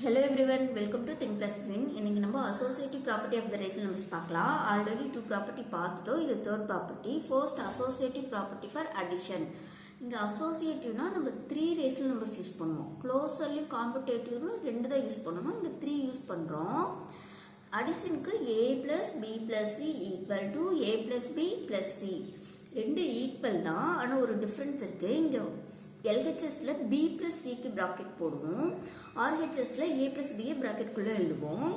Hello everyone, welcome to Think Plus Win. இன்னைக்கு நம்ம associative property of the rational numbers பார்க்கலாம். Already two property பார்த்துட்டோம். இது third property. First associative property for addition. இங்க associativeனா நம்ம 3 rational numbers use பண்ணுவோம். Closerly competitive ரெண்டு தான் யூஸ் பண்ணணும். இங்க 3 யூஸ் பண்றோம். Additionக்கு a plus b plus c equal to a plus b plus c. ரெண்டு ஈக்குவல் தான். ஆனா ஒரு டிஃபரன்ஸ் இருக்கு. இங்க LHSல b plus c க்கு bracket போடுவோம். RHSல a plus b bracket குள்ள எழுதுவோம்.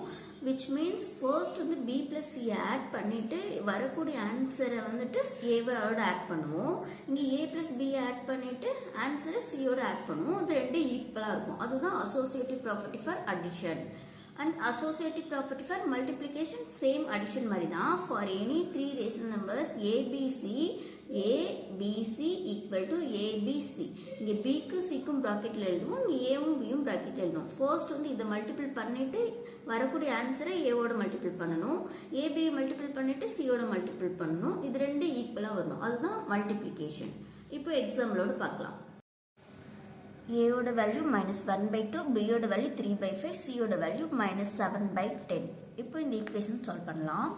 Which means first வந்து b plus c add பண்ணிட்டு வரக்கூடிய ஆன்சரை வந்துட்டு a ஓட ஆட் பண்ணுவோம். இங்க a plus b add பண்ணிட்டு ஆன்சரை c ஓட ஆட் பண்ணுவோம். இது ரெண்டு ஈக்குவலா இருக்கும். அதுதான் associative property for addition. And associative property for multiplication same addition மாதிரி தான். For any three rational numbers a b c equal to abc. இங்க b க்கு c க்கும் bracketல எழுதுவோம். இங்க a வும் b யும் bracketல எழுதுவோம். First வந்து இத மல்டிபிள் பண்ணிட்டு வரக்கூடிய ஆன்சரை a ஓட மல்டிபிள் பண்ணனும். a b மல்டிபிள் பண்ணிட்டு c ஓட மல்டிபிள் பண்ணனும். இது ரெண்டு ஈக்குவலா வரணும். அதுதான் மல்டிப்ளிகேஷன். இப்போ எக்ஸாம்பிளோட பார்க்கலாம். a ஓட வேல்யூ -1/2, b ஓட வேல்யூ 3/5, c ஓட வேல்யூ -7/10. இப்போ இந்த ஈக்குவேஷன் சால்வ் பண்ணலாம்.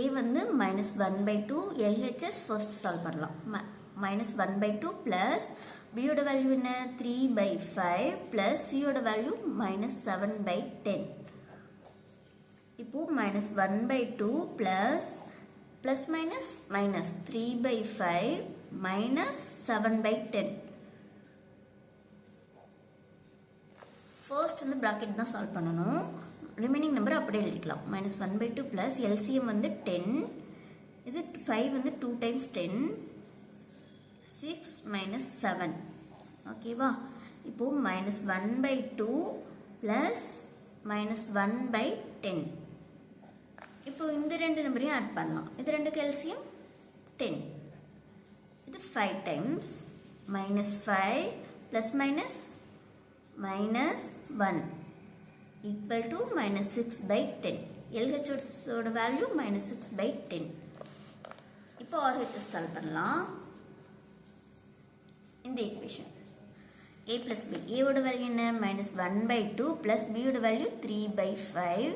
a வந்து -1/2, LHS ஃபர்ஸ்ட் சால்வ் பண்ணலாம். -1/2 பிளஸ் b ஓட வேல்யூ என்ன 3/5 பிளஸ் c ஓட வேல்யூ -7/10. இப்போ -1/2 பிளஸ் மைனஸ் 3/5 -7/10. ஃபர்ஸ்ட் வந்து பிராக்கெட் தான் சால்வ் பண்ணணும். ரிமைனிங் நம்பர் அப்படியே எழுதிக்கலாம். -1/2 பிளஸ் LCM வந்து 10. இது 5 வந்து 2 டைம்ஸ் 10. 6 -7. ஓகேவா? இப்போ -1/2 பிளஸ் -1/10. இப்போ இந்த ரெண்டு நம்பரையும் ஆட் பண்ணலாம். இது ரெண்டுக்கு LCM 10. இது 5 times -5 plus -1 equal to -6/10. LHS ஓட வேல்யூ -6/10. இப்போ RHS சால்வ் பண்ணலாம். இந்த equation a plus b, a ஓட வேல்யூ என்ன -1/2 plus b ஓட வேல்யூ 3/5,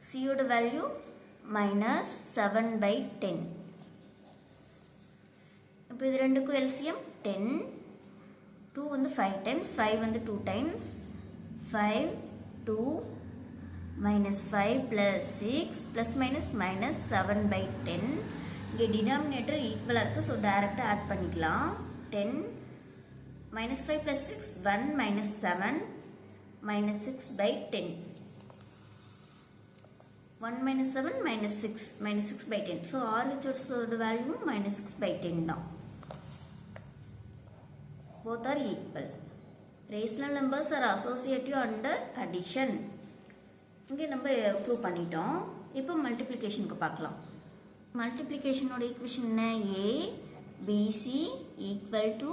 c ஓட வேல்யூ -7/10. இப்போ இது ரெண்டுக்கும் LCM 10. 2 வந்து 5 டைம்ஸ், 5 வந்து 2 டைம்ஸ், 5 2 -5 plus 6 plus -7/10. இங்கே டினாமினேட்டர் ஈக்குவலாக இருக்குது. ஸோ டைரெக்டாக ஆட் பண்ணிக்கலாம். 10 -5 plus 6 1 -7 -6/10. 1 -7 -6 6/10. ஸோ RHS ஓட வேல்யூ -6/10 தான். Both are equal. Rational numbers are associative under addition. இங்கே நம்ம ப்ரூவ் பண்ணிட்டோம். இப்போ மல்டிப்ளிகேஷனுக்கு பார்க்கலாம். மல்டிப்ளிகேஷனோட ஈக்குவேஷன் என்ன? a bc equal to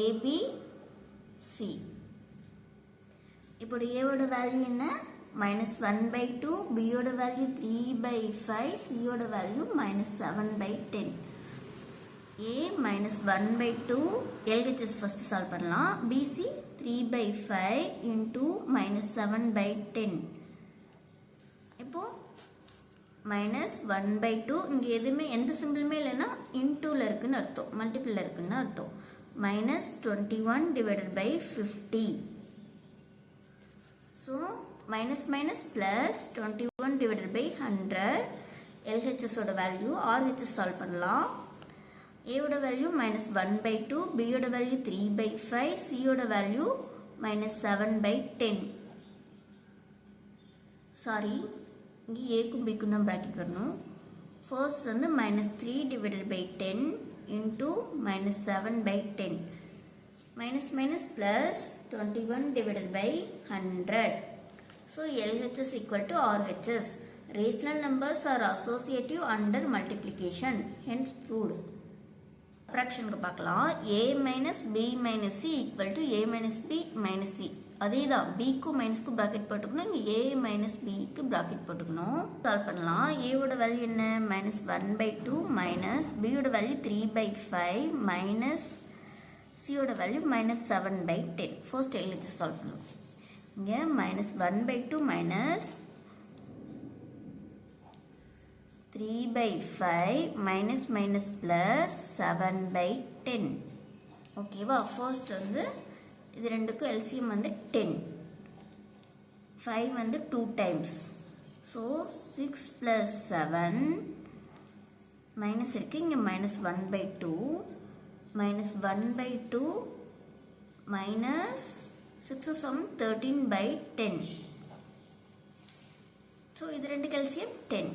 abc. இப்போ a ஓட வேல்யூ என்ன? -1/2, b ஓட வேல்யூ 3/5, c ஓட value -7/10. a -1/2, LHS first solve பண்ணலாம். BC 3/5 into -7/10. இப்போ -1/2 இங்க எதுவுமே எந்த சிம்பிளுமே இல்லைன்னா இன்டூல இருக்குன்னு அர்த்தம், மல்டிபிள்ல இருக்குன்னு அர்த்தம். -21 divided by 50. So minus plus 21 divided by 100. LHS ஓட வேல்யூ. RHS சால்வ் பண்ணலாம். a ஓட வேல்யூ -1/2, b ஓட வேல்யூ 3/5, c ஓட வேல்யூ -7/10. சாரி, இங்கே a-க்கும் b-க்கும் தான் பிராக்கெட் வரணும். ஃபர்ஸ்ட் வந்து -3 divided by 10 into -7/10. minus plus 21 divided by 100. So LHS equal to RHS. Rational numbers are associative under multiplication. Hence proved. ஃப்ராக்ஷனுக்கு பார்க்கலாம். a minus b minus c equal to a minus b minus c. அதே தான், bக்கும் மைனஸ்க்கும் bracket போட்டுக்கணும். இங்கே a minus bக்கு bracket போட்டுக்கணும். Solve பண்ணலாம். a ஓட value என்ன? -1/2 minus b ஓட வேல்யூ 3/5 மைனஸ் c ஓட வேல்யூ -7/10. ஃபர்ஸ்ட் LHS சால்வ் பண்ணலாம். இங்கே -1/2 minus 3/5 minus minus plus 7/10. ஓகேவா? ஃபர்ஸ்ட் வந்து இது ரெண்டுக்கும் எல்சிஎம் வந்து 10. 5 வந்து 2 times. ஸோ 6 plus 7 மைனஸ் இருக்கு, இங்கே -1/2 minus 1/2 minus 6 7 13/10. ஸோ இது ரெண்டுக்கு எல்சிஎம் 10.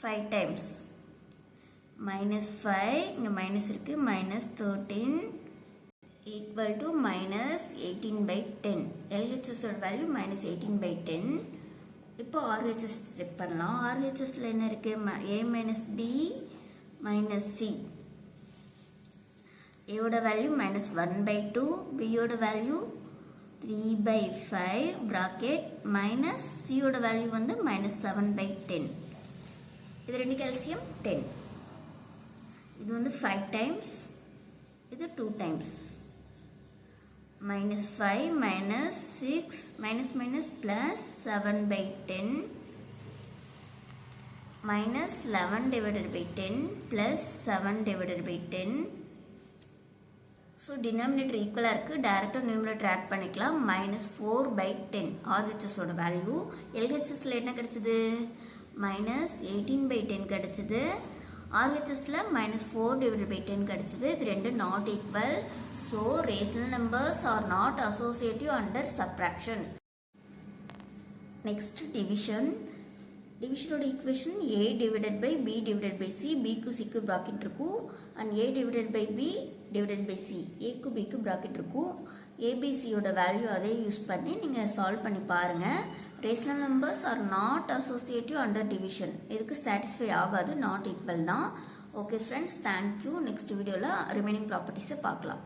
5 times -5 இங்கே மைனஸ் இருக்கு, -13 equal to -18/10. LHS ஓட வேல்யூ -18/10. இப்போ RHS செக் பண்ணலாம். RHSல என்ன இருக்கு? A minus B minus C. A ஓட வேல்யூ -1/2, B ஓட வேல்யூ 3/5 bracket minus C ஓட வேல்யூ வந்து -7/10. இது ரெண்டுக்கு எல்சிஎம் 10. இது வந்து 5 times, இது 2 times. -5 minus 6 minus minus plus 7/10 minus 11/10 plus 7/10. So denominator ஈக்குவலாக இருக்குது. டேரெக்டாக நியூமரேட்டர் ஆட் பண்ணிக்கலாம். -4/10 RHSோட வேல்யூ. LHSல என்ன கிடைச்சது? -18/10 கிடைச்சது. RHSல -4/10 கிடைச்சது. இது ரெண்டு not equal. So rational numbers are not associative under subtraction. Next division. டிவிஷனோட equation A divided by B divided by C. Bக்கு Cக்கு ப்ராக்கெட் இருக்கும். And A divided by B divided by C. Aக்கு Bக்கு ப்ராக்கெட் இருக்கும். ABCயோட வேல்யூ அதே use பண்ணி நீங்கள் சால்வ் பண்ணி பாருங்கள். Rational numbers are not associative under division. இதுக்கு சாட்டிஸ்ஃபை ஆகாது, நாட் ஈக்குவல் தான். Okay friends, thank you. நெக்ஸ்ட் வீடியோவில் ரிமைனிங் ப்ராப்பர்ட்டிஸை பார்க்கலாம்.